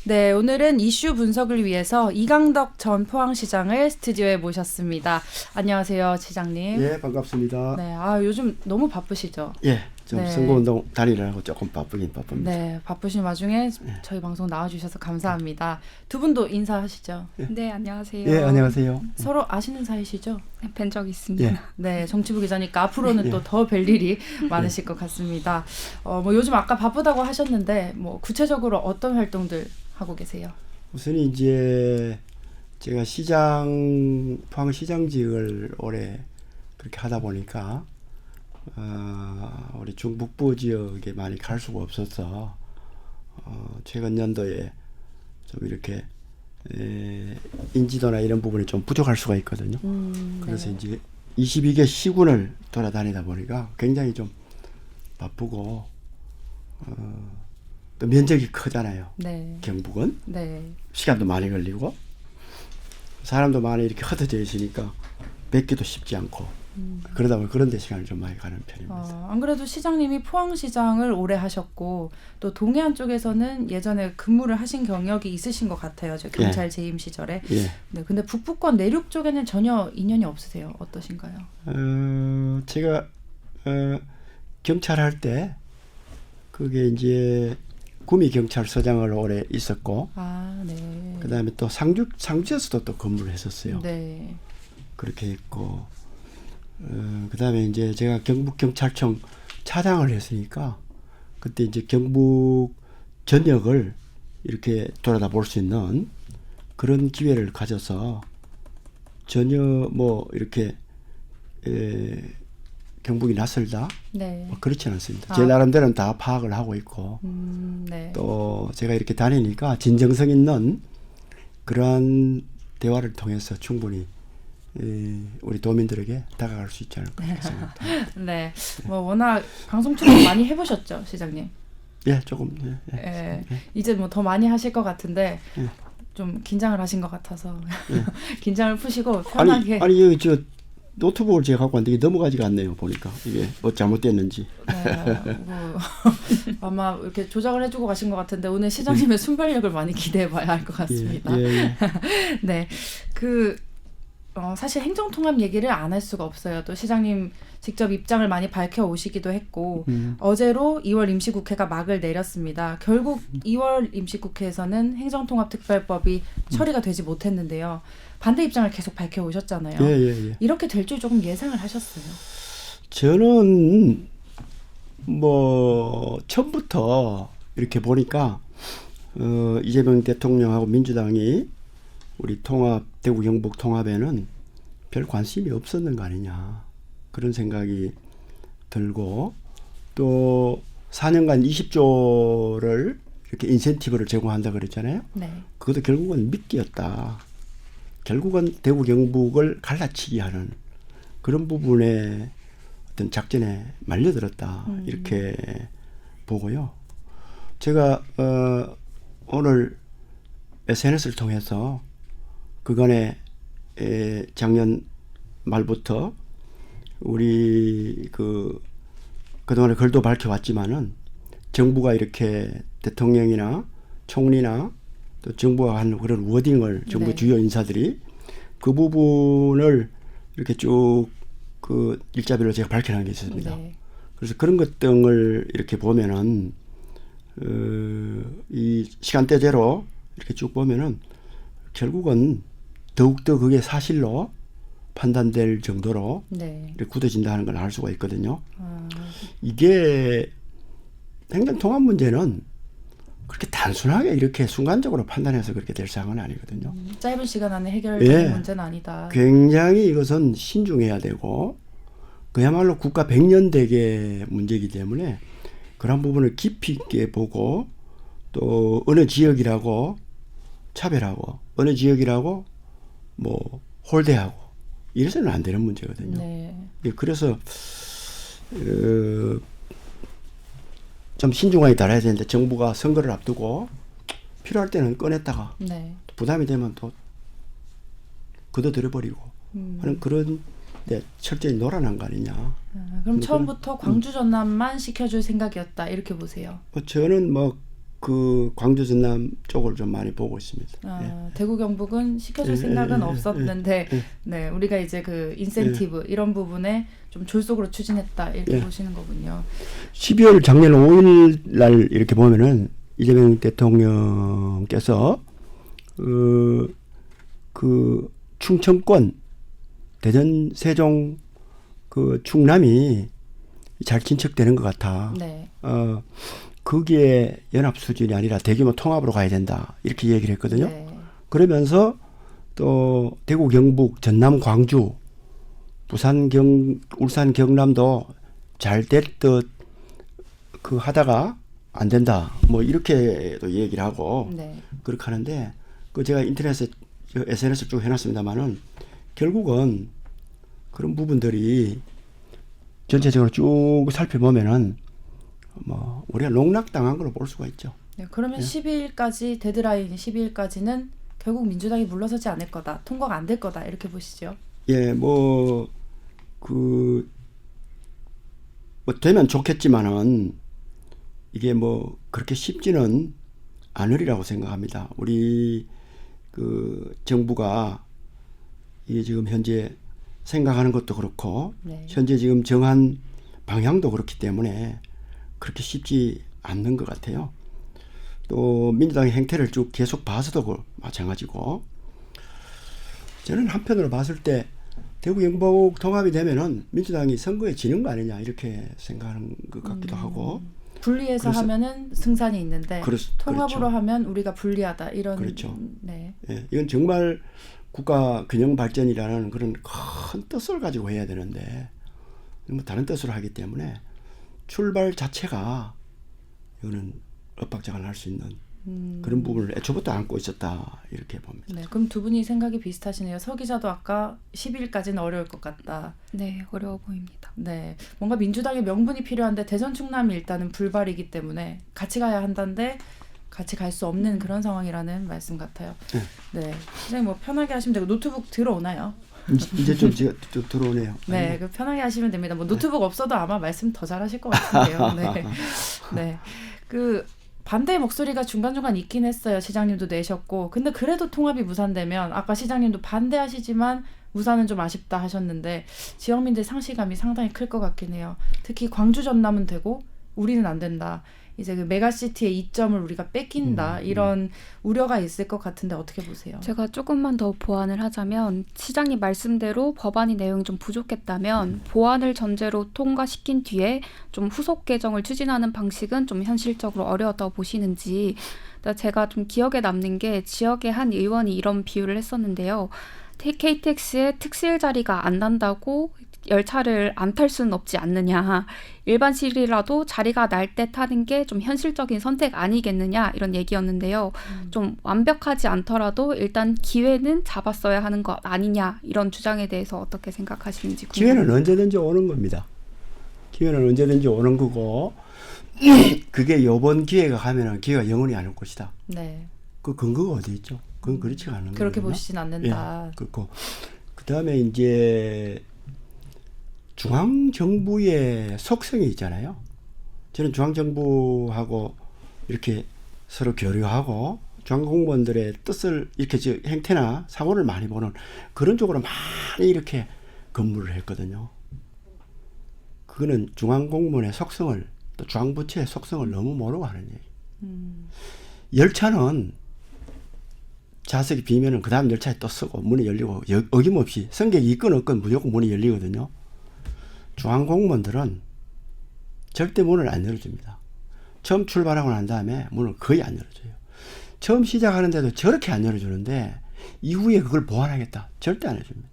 네, 오늘은 이슈 분석을 위해서 이강덕 전 포항시장을 스튜디오에 모셨습니다. 안녕하세요, 시장님. 예, 반갑습니다. 네, 요즘 너무 바쁘시죠? 예, 좀 네. 선거운동 다니느라고 조금 바쁘긴 바쁩니다. 네, 바쁘신 와중에 저희 방송 나와주셔서 감사합니다. 두 분도 인사하시죠. 네, 안녕하세요. 예, 안녕하세요. 서로 아시는 사이시죠? 뵌 적 있습니다. 예. 네, 정치부 기자니까 앞으로는 예. 또 더 뵐 일이 많으실 것 같습니다. 뭐 요즘 아까 바쁘다고 하셨는데 뭐 구체적으로 어떤 활동들 하고 계세요? 우선 이제 제가 포항시장직을 올해 그렇게 하다 보니까 우리 중북부 지역에 많이 갈 수가 없어서 최근 연도에 좀 이렇게 인지도나 이런 부분이 좀 부족할 수가 있거든요. 그래서 네. 이제 22개 시군을 돌아다니다 보니까 굉장히 좀 바쁘고 또 면적이 크잖아요. 네. 경북은 네. 시간도 많이 걸리고 사람도 많이 이렇게 흩어져 있으니까 뵙기도 쉽지 않고 그러다 보니 그런 데 시간을 좀 많이 가는 편입니다. 안 그래도 시장님이 포항시장을 오래 하셨고 또 동해안 쪽에서는 예전에 근무를 하신 경력이 있으신 것 같아요. 저 경찰 재임 시절에. 예. 네, 근데 북부권 내륙 쪽에는 전혀 인연이 없으세요. 어떠신가요? 제가 경찰할 때 그게 이제 구미경찰서장을 오래 있었고 네. 그다음에 또 상주에서도 또 근무를 했었어요. 네. 그렇게 했고 그다음에 이제 제가 경북경찰청 차장을 했으니까 그때 이제 경북 전역을 이렇게 돌아다 볼 수 있는 그런 기회를 가져서 전혀 뭐 이렇게 경북이 낯설다 네. 뭐 그렇지는 않습니다. 제 나름대로는 다 파악을 하고 있고 네. 또 제가 이렇게 다니니까 진정성 있는 그러한 대화를 통해서 충분히 우리 도민들에게 다가갈 수 있지 않을까 생각합니다. 네. 뭐 워낙 방송 출연 많이 해보셨죠, 시장님? 예, 조금. 예. 이제 뭐 더 많이 하실 것 같은데 예. 좀 긴장을 하신 것 같아서 긴장을 푸시고 편하게. 아니 여기 저 노트북을 제가 갖고 왔는데 이게 넘어가지가 않네요. 보니까 이게 뭐 잘못됐는지. 네, 뭐 아마 이렇게 조작을 해주고 가신 것 같은데 오늘 시장님의 순발력을 많이 기대해봐야 할 것 같습니다. 예. 네, 사실 행정통합 얘기를 안 할 수가 없어요. 또 시장님 직접 입장을 많이 밝혀 오시기도 했고 어제로 2월 임시국회가 막을 내렸습니다. 결국 2월 임시국회에서는 행정통합특별법이 처리가 되지 못했는데요. 반대 입장을 계속 밝혀 오셨잖아요. 예. 이렇게 될 줄 조금 예상을 하셨어요? 저는 뭐 처음부터 이렇게 보니까 이재명 대통령하고 민주당이 우리 대구 경북 통합에는 별 관심이 없었는 거 아니냐 그런 생각이 들고 또 4년간 20조를 이렇게 인센티브를 제공한다 그랬잖아요. 네. 그것도 결국은 미끼였다. 결국은 대구 경북을 갈라치기 하는 그런 부분에 어떤 작전에 말려들었다 이렇게 보고요. 제가 오늘 SNS를 통해서 그간에 작년 말부터 우리 그동안에 글도 밝혀왔지만은 정부가 이렇게 대통령이나 총리나 또 정부가 하는 그런 워딩을 정부 네. 주요 인사들이 그 부분을 이렇게 쭉 그 일자별로 제가 밝혀놓은 게 있습니다. 네. 그래서 그런 것 등을 이렇게 보면은 이 시간대대로 이렇게 쭉 보면은 결국은 더욱더 그게 사실로 판단될 정도로 네. 이렇게 굳어진다 하는 걸 알 수가 있거든요. 이게 행정통합 문제는 그렇게 단순하게 이렇게 순간적으로 판단해서 그렇게 될 사항은 아니거든요. 짧은 시간 안에 해결되는 문제는 아니다. 굉장히 이것은 신중해야 되고 그야말로 국가 100년 대계 문제이기 때문에 그런 부분을 깊이 있게 보고 또 어느 지역이라고 차별하고 어느 지역이라고 뭐 홀대하고 이래서는 안 되는 문제거든요. 네. 그래서 좀 신중하게 다뤄야 되는데 정부가 선거를 앞두고 필요할 때는 꺼냈다가 네. 부담이 되면 또 걷어들여버리고 하는 그런 철저히 노란한 거 아니냐. 그럼 처음부터 광주 전남만 시켜줄 생각이었다 이렇게 보세요. 저는 뭐 그 광주 전남 쪽을 좀 많이 보고 있습니다. 대구 경북은 시켜줄 생각은 없었는데 네, 우리가 이제 그 인센티브 이런 부분에 좀 졸속으로 추진했다 이렇게 보시는 거군요. 12월 작년 5일 날 이렇게 보면은 이재명 대통령께서 그 충청권 대전 세종 그 충남이 잘 진척되는 것 같아. 네. 거기에 연합 수준이 아니라 대규모 통합으로 가야 된다 이렇게 얘기를 했거든요. 네. 그러면서 또 대구 경북 전남 광주 부산 울산 경남도 잘 될 듯 그 하다가 안 된다 뭐 이렇게도 얘기를 하고 네. 그렇게 하는데 그 제가 인터넷에 SNS 쭉 해놨습니다만은 결국은 그런 부분들이 전체적으로 쭉 살펴보면은 뭐 우리가 농락당한 걸로 볼 수가 있죠. 네, 그러면 12일까지 데드라인 12일까지는 결국 민주당이 물러서지 않을 거다. 통과가 안 될 거다. 이렇게 보시죠. 예, 뭐 되면 좋겠지만은 이게 뭐 그렇게 쉽지는 않으리라고 생각합니다. 우리 그 정부가 이게 지금 현재 생각하는 것도 그렇고 네. 현재 지금 정한 방향도 그렇기 때문에 그렇게 쉽지 않는 것 같아요. 또 민주당의 행태를 쭉 계속 봐서도 마찬가지고 저는 한편으로 봤을 때 대구 경북 통합이 되면은 민주당이 선거에 지는 거 아니냐 이렇게 생각하는 것 같기도 하고 분리해서 하면은 승산이 있는데 통합으로 그렇죠. 하면 우리가 불리하다 이런 그렇죠. 네. 예, 이건 정말 국가 균형 발전이라는 그런 큰 뜻을 가지고 해야 되는데 뭐 다른 뜻으로 하기 때문에 출발 자체가 이거는 엇박자가 날 수 있는 그런 부분을 애초부터 안고 있었다 이렇게 봅니다. 네, 그럼 두 분이 생각이 비슷하시네요. 서 기자도 아까 10일까지는 어려울 것 같다. 네, 어려워 보입니다. 네, 뭔가 민주당의 명분이 필요한데 대전 충남이 일단은 불발이기 때문에 같이 가야 한다는데 같이 갈 수 없는 그런 상황이라는 말씀 같아요. 네, 선생님 뭐 편하게 하시면 되고 노트북 들어오나요? 이제 좀 들어오네요. 네, 그 편하게 하시면 됩니다. 뭐 노트북 없어도 아마 말씀 더 잘하실 것 같은데요. 네, 네, 그 반대의 목소리가 중간중간 있긴 했어요. 시장님도 내셨고. 근데 그래도 통합이 무산되면 아까 시장님도 반대하시지만 무산은 좀 아쉽다 하셨는데 지역민들 상실감이 상당히 클 것 같긴 해요. 특히 광주 전남은 되고 우리는 안 된다. 이제 그 메가시티의 이점을 우리가 뺏긴다. 이런 우려가 있을 것 같은데 어떻게 보세요? 제가 조금만 더 보완을 하자면 시장님 말씀대로 법안이 내용이 좀 부족했다면 보완을 전제로 통과시킨 뒤에 좀 후속 개정을 추진하는 방식은 좀 현실적으로 어려웠다고 보시는지. 제가 좀 기억에 남는 게 지역의 한 의원이 이런 비유를 했었는데요. KTX에 특실 자리가 안 난다고 열차를 안 탈 수는 없지 않느냐. 일반실이라도 자리가 날 때 타는 게 좀 현실적인 선택 아니겠느냐 이런 얘기였는데요. 좀 완벽하지 않더라도 일단 기회는 잡았어야 하는 것 아니냐 이런 주장에 대해서 어떻게 생각하시는지 궁금합니다. 기회는 언제든지 오는 겁니다. 기회는 언제든지 오는 거고 그게 이번 기회가 가면은 기회가 영원히 안 올 것이다. 네. 그 근거가 어디 있죠? 그건 그렇지가 않은 거예요. 그렇게 보시진 않는다. 예, 그렇고 그 다음에 이제 중앙 정부의 속성이 있잖아요. 저는 중앙 정부하고 이렇게 서로 교류하고 중앙 공무원들의 뜻을 이렇게 행태나 사고를 많이 보는 그런 쪽으로 많이 이렇게 근무를 했거든요. 그거는 중앙 공무원의 속성을 또 중앙 부처의 속성을 너무 모르고 하는 얘기. 열차는 좌석이 비면은 그 다음 열차에 또 쓰고 문이 열리고 어김없이 승객이 있건 없건 무조건 문이 열리거든요. 중앙 공무원들은 절대 문을 안 열어줍니다. 처음 출발하고 난 다음에 문을 거의 안 열어줘요. 처음 시작하는데도 저렇게 안 열어주는데 이후에 그걸 보완하겠다. 절대 안 해줍니다.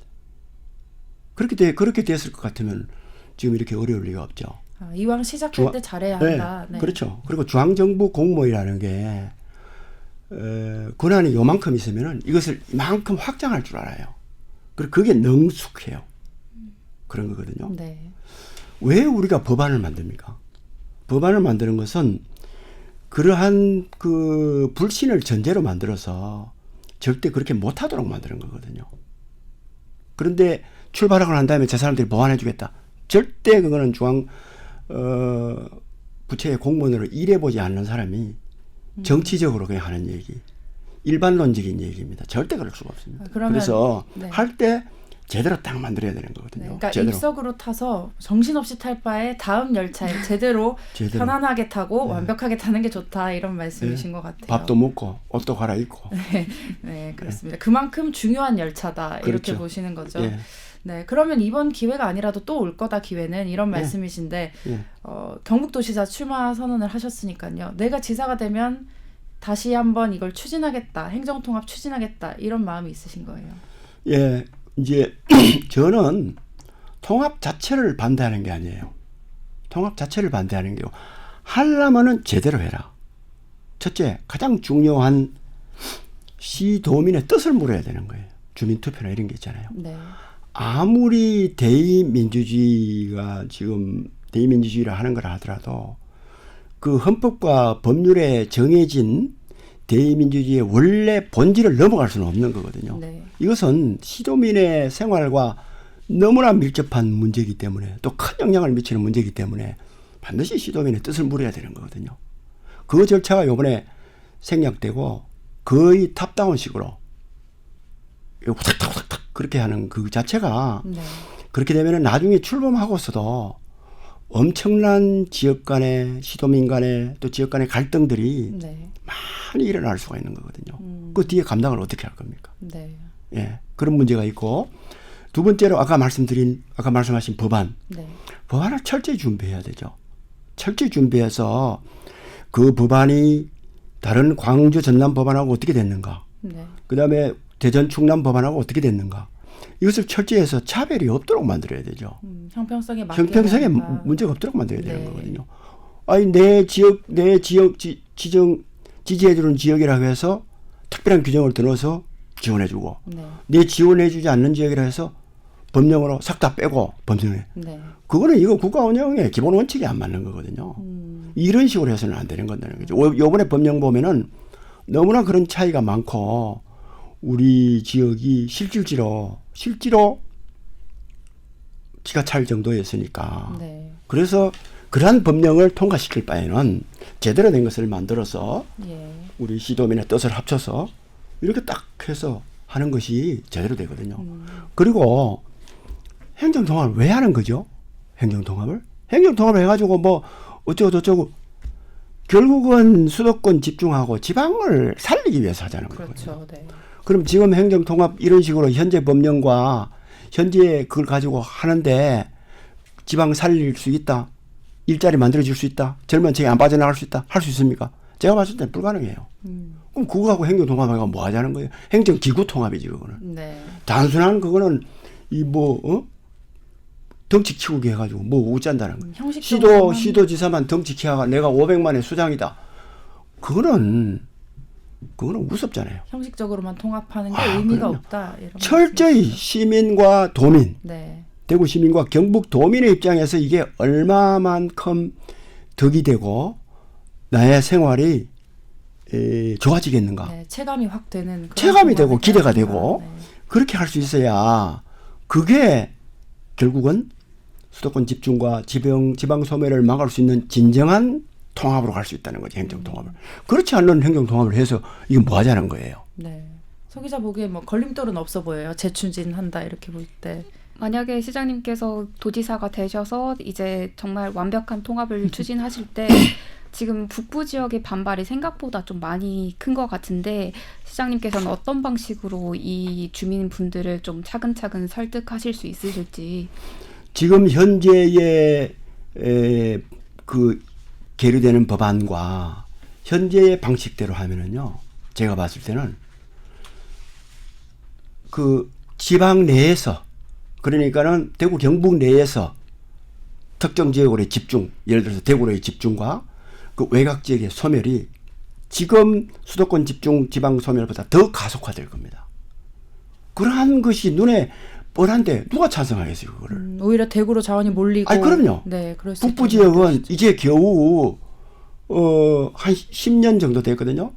그렇게 됐을 것 같으면 지금 이렇게 어려울 리가 없죠. 이왕 시작할 때 잘해야 한다. 네, 네. 그렇죠. 그리고 중앙정부 공무원이라는 게 권한이 요만큼 있으면은 이것을 이만큼 확장할 줄 알아요. 그리고 그게 능숙해요. 그런 거거든요. 네. 왜 우리가 법안을 만듭니까? 법안을 만드는 것은 그러한 그 불신을 전제로 만들어서 절대 그렇게 못하도록 만드는 거거든요. 그런데 출발하고 난 다음에 저 사람들이 보완해 주겠다. 절대 그거는 중앙 부처의 공무원으로 일해보지 않는 사람이 정치적으로 그냥 하는 얘기. 일반론적인 얘기입니다. 절대 그럴 수가 없습니다. 그러면, 그래서 네. 할 때 제대로 딱 만들어야 되는 거거든요. 네, 그러니까 제대로. 입석으로 타서 정신없이 탈 바에 다음 열차에 제대로 편안하게 타고 네. 완벽하게 타는 게 좋다 이런 말씀이신 것 같아요. 밥도 먹고 옷도 갈아입고. 네, 그렇습니다. 그만큼 중요한 열차다 이렇게 그렇죠. 보시는 거죠. 예. 네, 그러면 이번 기회가 아니라도 또 올 거다 기회는 이런 말씀이신데 예. 경북도지사 출마 선언을 하셨으니까요. 내가 지사가 되면 다시 한번 이걸 추진하겠다, 행정통합 추진하겠다 이런 마음이 있으신 거예요. 예, 이제 저는 통합 자체를 반대하는 게 아니에요. 통합 자체를 반대하는 게요. 하려면은 제대로 해라. 첫째, 가장 중요한 시도민의 뜻을 물어야 되는 거예요. 주민투표나 이런 게 있잖아요. 네. 아무리 대의민주주의가 지금 대의민주주의를 하는 걸 하더라도 그 헌법과 법률에 정해진 대의민주주의의 원래 본질을 넘어갈 수는 없는 거거든요. 네. 이것은 시도민의 생활과 너무나 밀접한 문제이기 때문에 또 큰 영향을 미치는 문제이기 때문에 반드시 시도민의 뜻을 물어야 되는 거거든요. 그 절차가 이번에 생략되고 거의 탑다운식으로 후닥닥후닥닥 그렇게 하는 그 자체가 네. 그렇게 되면 나중에 출범하고서도 엄청난 지역 간의 시도민 간의 또 지역 간의 갈등들이 네. 많이 일어날 수가 있는 거거든요. 그 뒤에 감당을 어떻게 할 겁니까? 네. 예, 그런 문제가 있고 두 번째로 아까 말씀하신 법안. 네. 법안을 철저히 준비해야 되죠. 철저히 준비해서 그 법안이 다른 광주 전남 법안하고 어떻게 됐는가. 네. 그다음에 대전 충남 법안하고 어떻게 됐는가. 이것을 철저히 해서 차별이 없도록 만들어야 되죠. 형평성에 맞게 형평성에 하니까. 문제가 없도록 만들어야 되는 네. 거거든요. 아니 내 지역 지지해주는 지역이라고 해서 특별한 규정을 들어서 지원해주고 네. 내 지원해주지 않는 지역이라 해서 법령으로 싹 다 빼고 법령에 네. 그거는 이거 국가 운영의 기본 원칙이 안 맞는 거거든요. 이런 식으로 해서는 안 되는 건다는 거죠. 요번에 법령 보면은 너무나 그런 차이가 많고 우리 지역이 실질로 기가 찰 정도였으니까. 네. 그래서 그러한 법령을 통과시킬 바에는 제대로 된 것을 만들어서 예. 우리 시도민의 뜻을 합쳐서 이렇게 딱 해서 하는 것이 제대로 되거든요. 그리고 행정통합을 왜 하는 거죠? 행정통합을 해가지고 뭐 어쩌고 결국은 수도권 집중하고 지방을 살리기 위해서 하자는 거거든요. 그렇죠. 네. 그럼 지금 행정통합 이런 식으로 현재 법령과 현재 그걸 가지고 하는데 지방 살릴 수 있다? 일자리 만들어줄 수 있다? 젊은 층이 안 빠져나갈 수 있다? 할 수 있습니까? 제가 봤을 때는 불가능해요. 그럼 그거하고 행정통합하고 뭐 하자는 거예요? 행정기구통합이지 그거는. 네. 단순한 그거는 덩치 키우게 해가지고 뭐 어쩐다는 거예요. 형식적으로만 시도지사만 덩치 키워가 내가 500만의 수장이다. 그거는 무섭잖아요. 형식적으로만 통합하는 게 의미가 그럼요. 없다. 이런 철저히 말씀이시죠. 시민과 도민, 네. 대구 시민과 경북 도민의 입장에서 이게 얼마만큼 덕이 되고 나의 생활이 좋아지겠는가. 네, 체감이 확 되는 그런 체감이 되고 상황이 기대가 되니까. 되고 네. 그렇게 할 수 있어야 그게 결국은 수도권 집중과 지방 소멸을 막을 수 있는 진정한 통합으로 갈 수 있다는 거죠. 행정통합을. 그렇지 않는 행정통합을 해서 이게 뭐 하자는 거예요. 네. 서 기자 보기에 뭐 걸림돌은 없어 보여요. 재추진한다 이렇게 볼 때. 만약에 시장님께서 도지사가 되셔서 이제 정말 완벽한 통합을 추진하실 때 지금 북부 지역의 반발이 생각보다 좀 많이 큰 것 같은데 시장님께서는 어떤 방식으로 이 주민분들을 좀 차근차근 설득하실 수 있으실지. 지금 현재의 그 계류되는 법안과 현재의 방식대로 하면은요, 제가 봤을 때는 그 지방 내에서 그러니까는 대구 경북 내에서 특정 지역으로의 집중, 예를 들어서 대구로의 집중과 그 외곽 지역의 소멸이 지금 수도권 집중 지방 소멸보다 더 가속화될 겁니다. 그러한 것이 눈에 뻔한데 누가 찬성하겠어요, 그거를? 오히려 대구로 자원이 몰리고. 아니, 그럼요. 네, 그럴 수 북부 있다는 지역은 뜻이죠. 이제 겨우 한 10년 정도 됐거든요.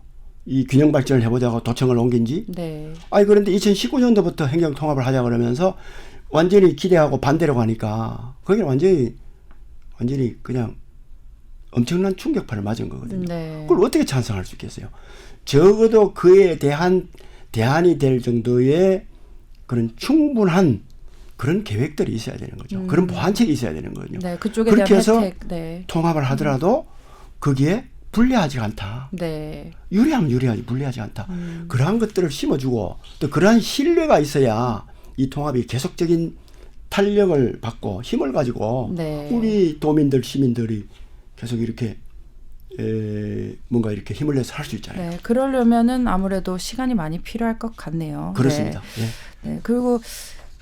이 균형 발전을 해보자고 도청을 옮긴 지. 네. 아니 그런데 2019년도부터 행정 통합을 하자 그러면서 완전히 기대하고 반대로 가니까 거기는 완전히 그냥 엄청난 충격파를 맞은 거거든요. 네. 그걸 어떻게 찬성할 수 있겠어요? 적어도 그에 대한 대안이 될 정도의 그런 충분한 그런 계획들이 있어야 되는 거죠. 그런 보완책이 있어야 되는 거거든요. 네, 그쪽에 그렇게 대한 해서 혜택. 네. 통합을 하더라도 거기에 불리하지 않다. 네. 유리하면 유리하지 불리하지 않다. 그러한 것들을 심어주고 또 그러한 신뢰가 있어야 이 통합이 계속적인 탄력을 받고 힘을 가지고 네. 우리 도민들 시민들이 계속 이렇게 뭔가 이렇게 힘을 내서 할 수 있잖아요. 네, 그러려면은 아무래도 시간이 많이 필요할 것 같네요. 그렇습니다. 네. 예. 네, 그리고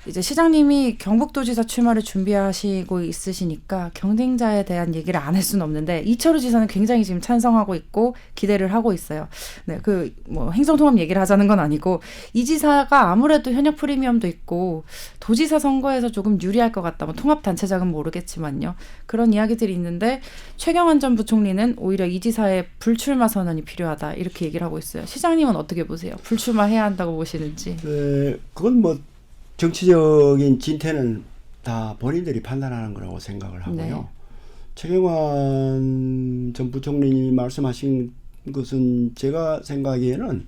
이제 시장님이 경북도지사 출마를 준비하시고 있으시니까 경쟁자에 대한 얘기를 안 할 수는 없는데 이철우 지사는 굉장히 지금 찬성하고 있고 기대를 하고 있어요. 네, 그 뭐 행정통합 얘기를 하자는 건 아니고 이 지사가 아무래도 현역 프리미엄도 있고 도지사 선거에서 조금 유리할 것 같다. 뭐 통합 단체장은 모르겠지만요. 그런 이야기들이 있는데 최경환 전 부총리는 오히려 이 지사의 불출마 선언이 필요하다 이렇게 얘기를 하고 있어요. 시장님은 어떻게 보세요? 불출마해야 한다고 보시는지? 그건 뭐 정치적인 진퇴는 다 본인들이 판단하는 거라고 생각을 하고요. 네. 최경환 전 부총리님이 말씀하신 것은 제가 생각하기에는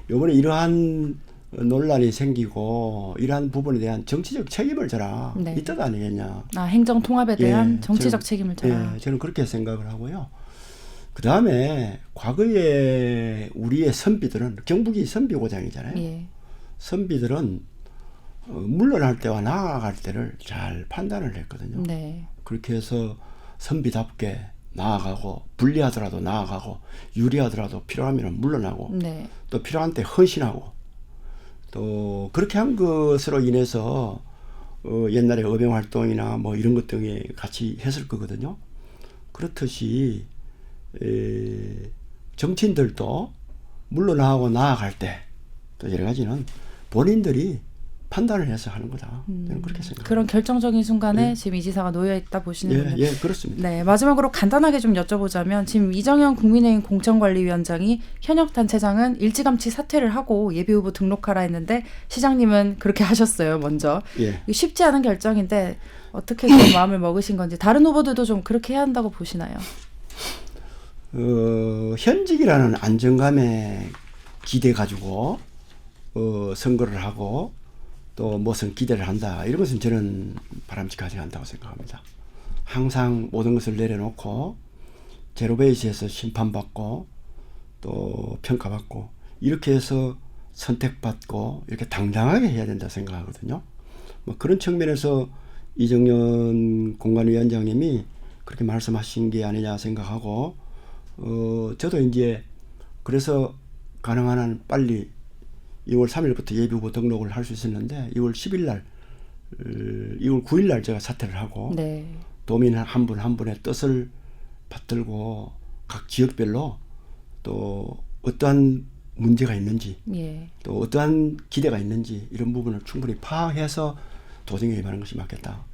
이번에 이러한 논란이 생기고 이러한 부분에 대한 정치적 책임을 져라 네. 이 뜻 아니겠냐. 아, 행정 통합에 대한 예, 정치적 저는, 책임을 져라. 예, 저는 그렇게 생각을 하고요. 그 다음에 과거에 우리의 선비들은 경북이 선비고장이잖아요. 예. 선비들은 물러날 때와 나아갈 때를 잘 판단을 했거든요. 네. 그렇게 해서 선비답게 나아가고 불리하더라도 나아가고 유리하더라도 필요하면 물러나고 네. 또 필요한 때 헌신하고 또 그렇게 한 것으로 인해서 옛날에 의병활동이나 뭐 이런 것 등에 같이 했을 거거든요. 그렇듯이 정치인들도 물러나고 나아갈 때 또 여러 가지는 본인들이 판단을 해서 하는 거다. 저는 그렇게 생각합니다. 그런 결정적인 순간에 예. 지금 이 지사가 놓여 있다 보시는군요. 예, 그렇습니다. 네, 마지막으로 간단하게 좀 여쭤보자면 지금 이정현 국민의힘 공천관리위원장이 현역 단체장은 일찌감치 사퇴를 하고 예비후보 등록하라 했는데 시장님은 그렇게 하셨어요. 먼저. 예. 이거 쉽지 않은 결정인데 어떻게 그런 마음을 먹으신 건지 다른 후보들도 좀 그렇게 해야 한다고 보시나요? 현직이라는 안정감에 기대 가지고 선거를 하고 또 무슨 기대를 한다 이런 것은 저는 바람직하지 않다고 생각합니다. 항상 모든 것을 내려놓고 제로베이스에서 심판받고 또 평가받고 이렇게 해서 선택받고 이렇게 당당하게 해야 된다 생각하거든요. 뭐 그런 측면에서 이정현 공관위원장님이 그렇게 말씀하신 게 아니냐 생각하고 저도 이제 그래서 가능한 한 빨리 2월 3일부터 예비후보 등록을 할 수 있었는데 2월 10일 날, 2월 9일 날 제가 사퇴를 하고 네. 도민 한 분 한 분의 뜻을 받들고 각 지역별로 또 어떠한 문제가 있는지 예. 또 어떠한 기대가 있는지 이런 부분을 충분히 파악해서 도정에 임하는 것이 맞겠다.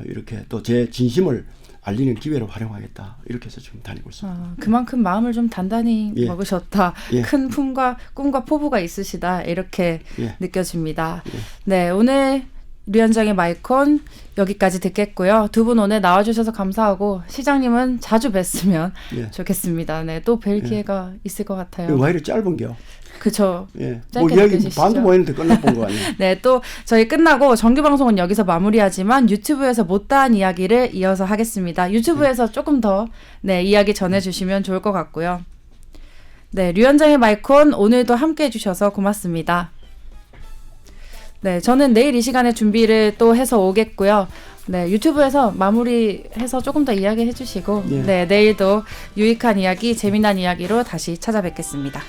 이렇게 또 제 진심을 알리는 기회로 활용하겠다. 이렇게 해서 지금 다니고 있습니다. 아, 그만큼 마음을 좀 단단히 예. 먹으셨다. 예. 큰 꿈과 포부가 있으시다. 이렇게 예. 느껴집니다. 예. 네, 오늘 류현장의 마이콘 여기까지 듣겠고요. 두 분 오늘 나와주셔서 감사하고 시장님은 자주 뵀으면 예. 좋겠습니다. 네, 또 뵐 기회가 있을 것 같아요. 왜 이렇게 짧은겨? 그쵸. 예. 짧게 뭐 이야기 느껴지시죠? 반도 모였는데 끝나본 거 아니에요? 네, 또 저희 끝나고 정규 방송은 여기서 마무리하지만 유튜브에서 못다한 이야기를 이어서 하겠습니다. 유튜브에서 조금 더 이야기 전해주시면 좋을 것 같고요. 네, 류현장의 마이콘 오늘도 함께 해주셔서 고맙습니다. 네, 저는 내일 이 시간에 준비를 또 해서 오겠고요. 네, 유튜브에서 마무리해서 조금 더 이야기 해주시고 예. 네, 내일도 유익한 이야기, 재미난 이야기로 다시 찾아뵙겠습니다.